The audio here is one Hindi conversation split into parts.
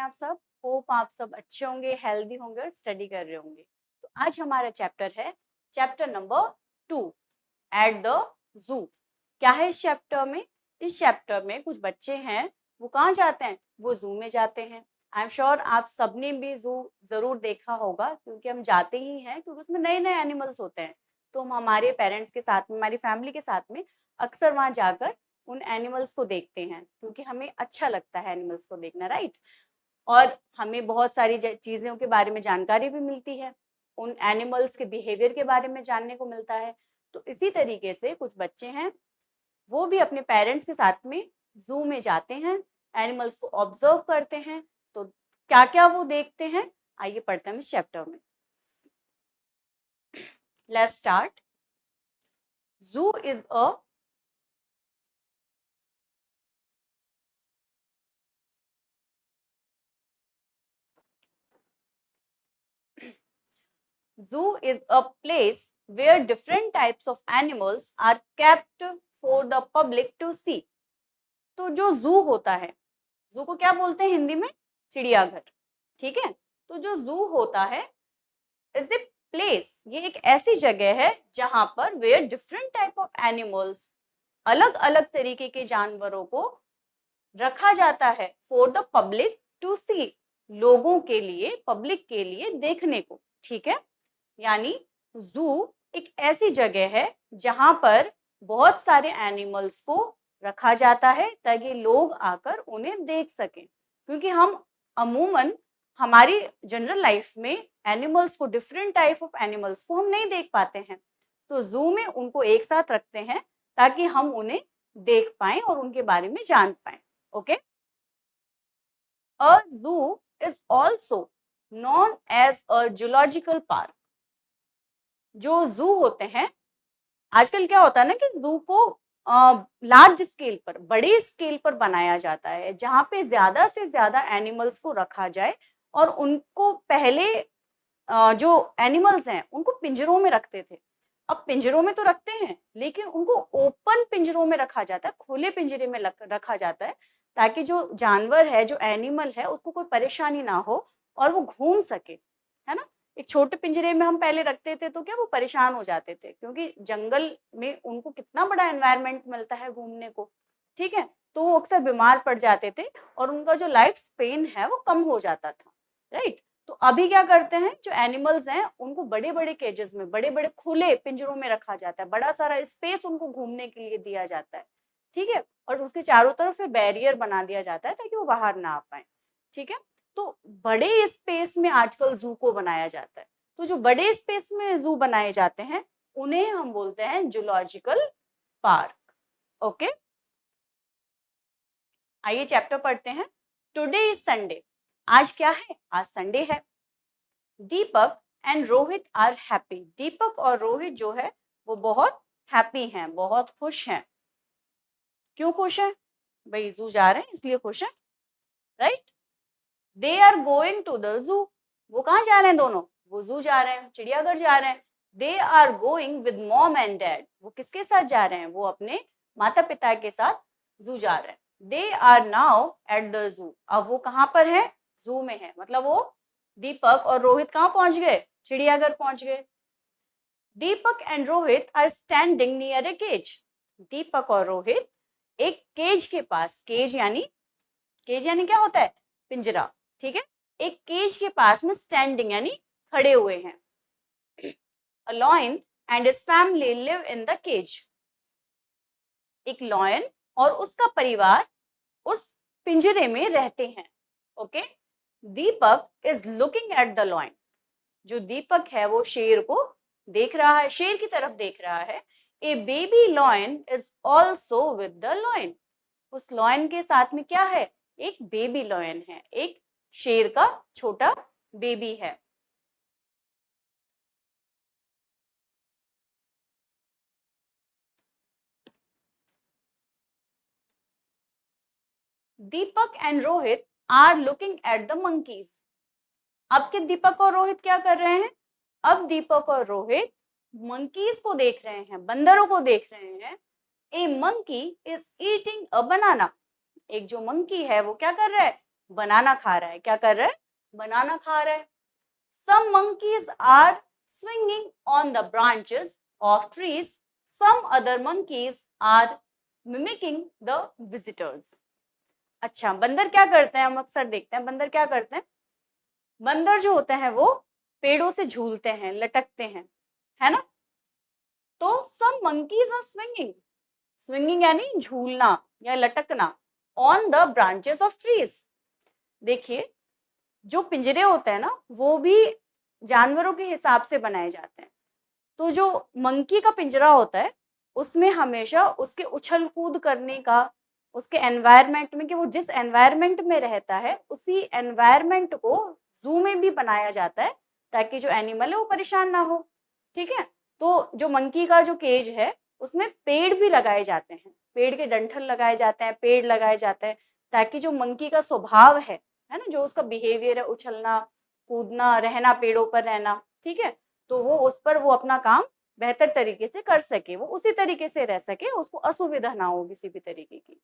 आप सब? होप आप सब अच्छे होंगे, हेल्दी होंगे और स्टडी कर रहे होंगे। तो आज हमारा चैप्टर है चैप्टर नंबर 2 एट द जू। क्या है इस चैप्टर में? इस चैप्टर में कुछ बच्चे हैं, वो कहाँ जाते हैं? वो जू में जाते हैं। आई एम श्योर आप सबने भी जू जरूर देखा होगा, क्योंकि हम जाते ही हैं, क्योंकि उसमें नए नए एनिमल्स होते हैं। तो हम हमारे पेरेंट्स के साथ में, हमारी फैमिली के साथ में अक्सर वहां जाकर उन एनिमल्स को देखते हैं, क्योंकि हमें अच्छा लगता है एनिमल्स को देखना, राइट। और हमें बहुत सारी चीजों के बारे में जानकारी भी मिलती है, उन एनिमल्स के बिहेवियर के बारे में जानने को मिलता है। तो इसी तरीके से कुछ बच्चे हैं, वो भी अपने पेरेंट्स के साथ में जू में जाते हैं, एनिमल्स को ऑब्जर्व करते हैं। तो क्या क्या वो देखते हैं, आइए पढ़ते हैं इस चैप्टर में। Let's start. Zoo is a Zoo is a place where different types of animals are kept for the public to see. तो जो जू होता है, जू को क्या बोलते हैं हिंदी में? चिड़ियाघर, ठीक है। तो जो जू होता है इज ए प्लेस, ये एक ऐसी जगह है जहां पर where different type of animals, अलग अलग तरीके के जानवरों को रखा जाता है for the public to see, लोगों के लिए, पब्लिक के लिए देखने को, ठीक है। यानी जू एक ऐसी जगह है जहां पर बहुत सारे एनिमल्स को रखा जाता है ताकि लोग आकर उन्हें देख सकें, क्योंकि हम अमूमन हमारी जनरल लाइफ में एनिमल्स को, डिफरेंट टाइप ऑफ एनिमल्स को हम नहीं देख पाते हैं। तो जू में उनको एक साथ रखते हैं ताकि हम उन्हें देख पाएं और उनके बारे में जान पाएं। Okay. A zoo is also known as a zoological park. जो जू होते हैं, आजकल क्या होता है ना कि जू को लार्ज स्केल पर, बड़े स्केल पर बनाया जाता है, जहां पे ज्यादा से ज्यादा एनिमल्स को रखा जाए। और उनको पहले जो एनिमल्स हैं उनको पिंजरों में रखते थे। अब पिंजरों में तो रखते हैं, लेकिन उनको ओपन पिंजरों में रखा जाता है, खुले पिंजरे में रखा जाता है, ताकि जो जानवर है, जो एनिमल है, उसको कोई परेशानी ना हो और वो घूम सके, है ना। एक छोटे पिंजरे में हम पहले रखते थे तो क्या वो परेशान हो जाते थे, क्योंकि जंगल में उनको कितना बड़ा एनवायरनमेंट मिलता है घूमने को, ठीक है। तो वो अक्सर बीमार पड़ जाते थे और उनका जो लाइफ स्पेन है वो कम हो जाता था, राइट। तो अभी क्या करते हैं, जो एनिमल्स हैं उनको बड़े बड़े केजेस में, बड़े बड़े खुले पिंजरों में रखा जाता है, बड़ा सारा स्पेस उनको घूमने के लिए दिया जाता है, ठीक है। और उसके चारों तरफ फिर बैरियर बना दिया जाता है ताकि वो बाहर ना आ पाए, ठीक है। तो बड़े स्पेस में आजकल जू को बनाया जाता है। तो जो बड़े स्पेस में जू बनाए जाते हैं उन्हें हम बोलते हैं जूलॉजिकल पार्क। ओके, आइए चैप्टर पढ़ते हैं। Today is Sunday. आज क्या है? आज संडे है। Deepak and Rohit are happy. दीपक और रोहित जो है वो बहुत हैप्पी हैं, बहुत खुश हैं। क्यों खुश हैं? भाई जू जा रहे हैं इसलिए खुश हैं, right. They are going to the zoo. वो कहाँ जा रहे हैं दोनों? वो जू जा रहे हैं, चिड़ियाघर जा रहे हैं। They are going with mom and dad. वो किसके साथ जा रहे हैं? वो अपने माता पिता के साथ जू जा रहे हैं। They are now at the zoo. अब वो कहाँ पर है? जू में है। मतलब वो दीपक और रोहित कहाँ पहुंच गए? चिड़ियाघर पहुंच गए। Deepak and Rohit are standing near a cage. Deepak और रोहित एक केज के पास, केज यानी क्या होता है? पिंजरा, ठीक है। एक केज के पास में स्टैंडिंग यानी खड़े हुए हैं। A lion and his family live in the cage. एक लॉयन और उसका परिवार उस पिंजरे में रहते हैं। Okay. Deepak is looking at the lion. जो दीपक है वो शेर को देख रहा है, शेर की तरफ देख रहा है। A baby lion is also with the lion. उस लॉयन के साथ में क्या है? एक बेबी लॉयन है, एक शेर का छोटा बेबी है। Deepak and Rohit are looking at the monkeys. अब के दीपक और रोहित क्या कर रहे हैं? अब दीपक और रोहित मंकीज को देख रहे हैं, बंदरों को देख रहे हैं। ए मंकी इज ईटिंग अ बनाना। एक जो मंकी है वो क्या कर रहा है? बनाना खा रहा है। क्या कर रहा है? बनाना खा रहा है। Some monkeys are swinging on the branches of trees. Some other monkeys are mimicking the visitors. अच्छा, बंदर क्या करते हैं? हम अक्सर देखते हैं बंदर क्या करते हैं। बंदर जो होते हैं वो पेड़ों से झूलते हैं, लटकते हैं, है ना। तो some monkeys are swinging. Swinging यानी झूलना या लटकना। On the branches of trees. देखिए, जो पिंजरे होते हैं ना, वो भी जानवरों के हिसाब से बनाए जाते हैं। तो जो मंकी का पिंजरा होता है, उसमें हमेशा उसके उछल कूद करने का, उसके एनवायरनमेंट में, कि वो जिस एनवायरनमेंट में रहता है उसी एनवायरनमेंट को जू में भी बनाया जाता है, ताकि जो एनिमल है वो परेशान ना हो। ठीक है। तो जो मंकी का जो केज है, उसमें पेड़ भी लगाए जाते हैं, पेड़ के डंठल लगाए जाते हैं, पेड़ लगाए जाते हैं, ताकि जो मंकी का स्वभाव है ना, जो उसका बिहेवियर है, उछलना कूदना, रहना, पेड़ों पर रहना, ठीक है, तो वो उस पर वो अपना काम बेहतर तरीके से कर सके, वो उसी तरीके से रह सके, उसको असुविधा ना हो किसी भी तरीके की।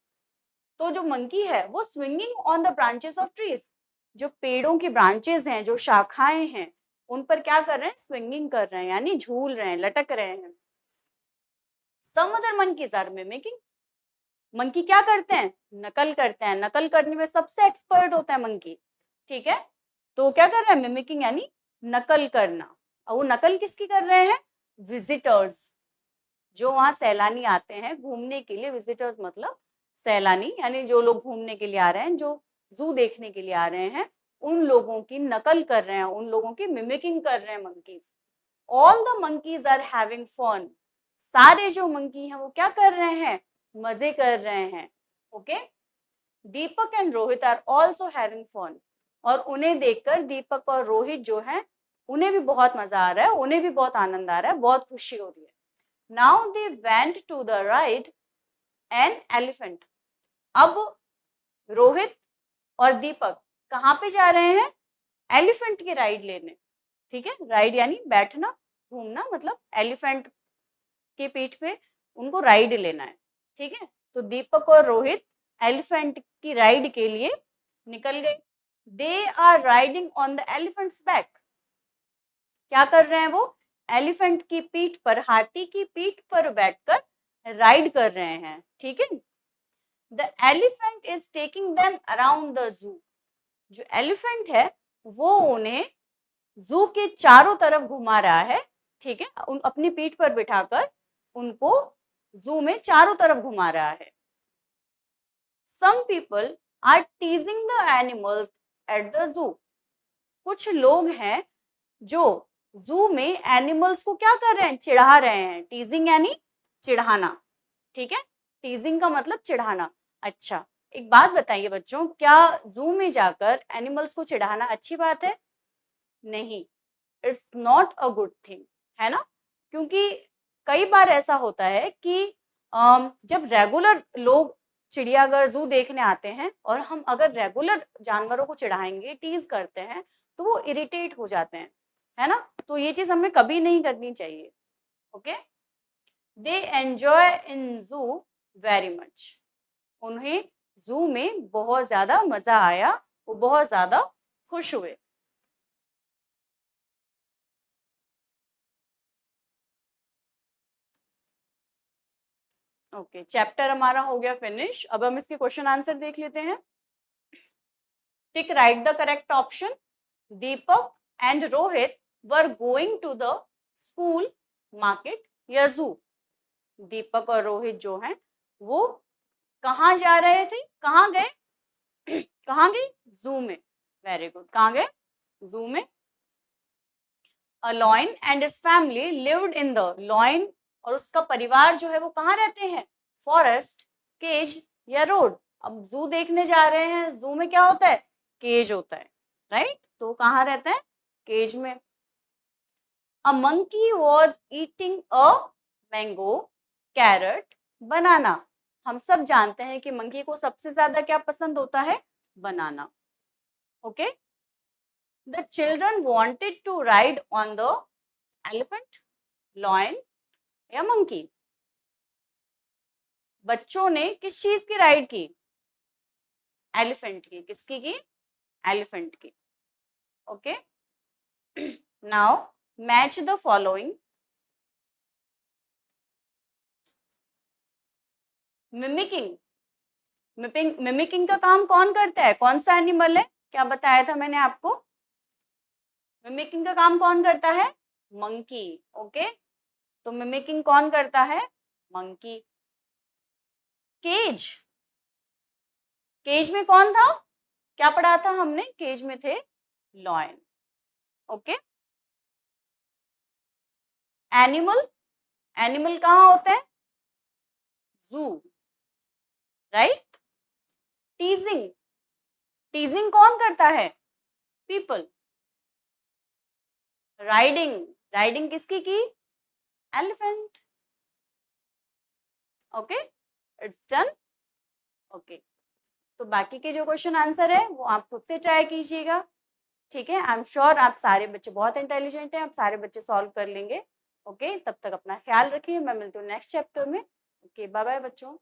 तो जो मंकी है वो swinging on the branches of trees, जो पेड़ों की ब्रांचेस हैं, जो शाखाएं हैं, उन पर क्या कर रहे हैं? स्विंगिंग कर रहे हैं, यानी झूल रहे हैं, लटक रहे हैं। Some other monkeys are mimicking. Monkey क्या करते हैं? नकल करते हैं। नकल करने में सबसे एक्सपर्ट होता है मंकी। ठीक है। तो क्या कर रहे हैं? मिमिकिंग यानी नकल करना। और वो नकल किसकी कर रहे हैं? विजिटर्स, जो वहाँ सैलानी आते हैं घूमने के लिए। विजिटर्स मतलब सैलानी, यानी जो लोग घूमने के लिए आ रहे हैं, जो जू देखने के लिए आ रहे हैं, उन लोगों की नकल कर रहे हैं, उन लोगों की मिमिकिंग कर रहे हैं monkeys. All the monkeys are having fun. सारे जो मंकी हैं वो क्या कर रहे हैं? मजे कर रहे हैं। Okay. Deepak and Rohit are also having fun. और उन्हें देखकर दीपक और रोहित जो है, उन्हें भी बहुत मजा आ रहा है, उन्हें भी बहुत आनंद आ रहा है, बहुत खुशी हो रही है। Now they went to the ride an elephant. अब रोहित और दीपक कहाँ पे जा रहे हैं? एलिफेंट की राइड लेने। ठीक है। राइड यानी बैठना, घूमना, मतलब एलिफेंट की पीठ पे उनको राइड लेना है। ठीक है। तो दीपक और रोहित एलिफेंट की राइड के लिए निकल गए। They are riding on the elephant's back. क्या कर रहे हैं वो? एलिफेंट की पीठ पर, हाथी की पीठ पर बैठकर राइड कर रहे हैं। ठीक है। The elephant is taking them around the zoo. जो एलिफेंट है वो उन्हें जू के चारों तरफ घुमा रहा है। ठीक है। अपनी पीठ पर बिठाकर उनको जू में चारों तरफ घुमा रहा है। Some people are teasing the animals at the zoo. कुछ लोग हैं जो जू में एनिमल्स को क्या कर रहे हैं? चिढ़ा रहे हैं। टीजिंग यानी चिढ़ाना। ठीक है। टीजिंग का मतलब चिढ़ाना। अच्छा, एक बात बताइए बच्चों, क्या जू में जाकर एनिमल्स को चिढ़ाना अच्छी बात है? नहीं, it's not a good thing, है ना। क्योंकि कई बार ऐसा होता है कि जब रेगुलर लोग चिड़ियाघर जू देखने आते हैं और हम अगर रेगुलर जानवरों को चिढ़ाएंगे, टीज करते हैं, तो वो इरिटेट हो जाते हैं, है ना। तो ये चीज हमें कभी नहीं करनी चाहिए। ओके। दे एंजॉय इन जू वेरी मच। उन्हें जू में बहुत ज्यादा मजा आया, वो बहुत ज्यादा खुश हुए। ओके, चैप्टर हमारा हो गया फिनिश। अब हम इसके क्वेश्चन आंसर देख लेते हैं। Tick right the correct option. Deepak and Rohit were going to the school, market या जू। दीपक और रोहित जो हैं वो कहाँ जा रहे थे? कहाँ गए? कहाँ गए? जू में। Very good. कहाँ गए? जू में। A lion and his family lived in the. Lion और उसका परिवार जो है वो कहाँ रहते हैं? फॉरेस्ट, केज या रोड। अब जू देखने जा रहे हैं, जू में क्या होता है? केज होता है, राइट। तो कहाँ रहते हैं? केज में। A monkey was eating a mango, carrot, banana. हम सब जानते हैं कि मंकी को सबसे ज्यादा क्या पसंद होता है? Banana. Okay. The children wanted to ride on the elephant, lion या मंकी। बच्चों ने किस चीज की राइड की? एलिफेंट की। किसकी की? एलिफेंट की। Okay, now match the following. Mimicking, mimicking का काम कौन करता है, कौन सा एनिमल है, क्या बताया था मैंने आपको? मिमिकिंग का काम कौन करता है? मंकी। ओके, तो मिमिकिंग कौन करता है? मंकी। केज, केज में कौन था, क्या पढ़ा था हमने? केज में थे लॉयन। ओके, एनिमल, एनिमल कहाँ होते हैं? जू, राइट। टीजिंग, टीजिंग कौन करता है? पीपल। राइडिंग, राइडिंग किसकी की? Elephant. Okay, it's done. Okay, तो बाकी के जो क्वेश्चन आंसर है वो आप खुद से ट्राई कीजिएगा। ठीक है, आई एम श्योर आप सारे बच्चे बहुत इंटेलिजेंट हैं, आप सारे बच्चे सॉल्व कर लेंगे। ओके, तब तक अपना ख्याल रखिए, मैं मिलती हूँ नेक्स्ट चैप्टर में। ओके, बाय बाय बच्चों।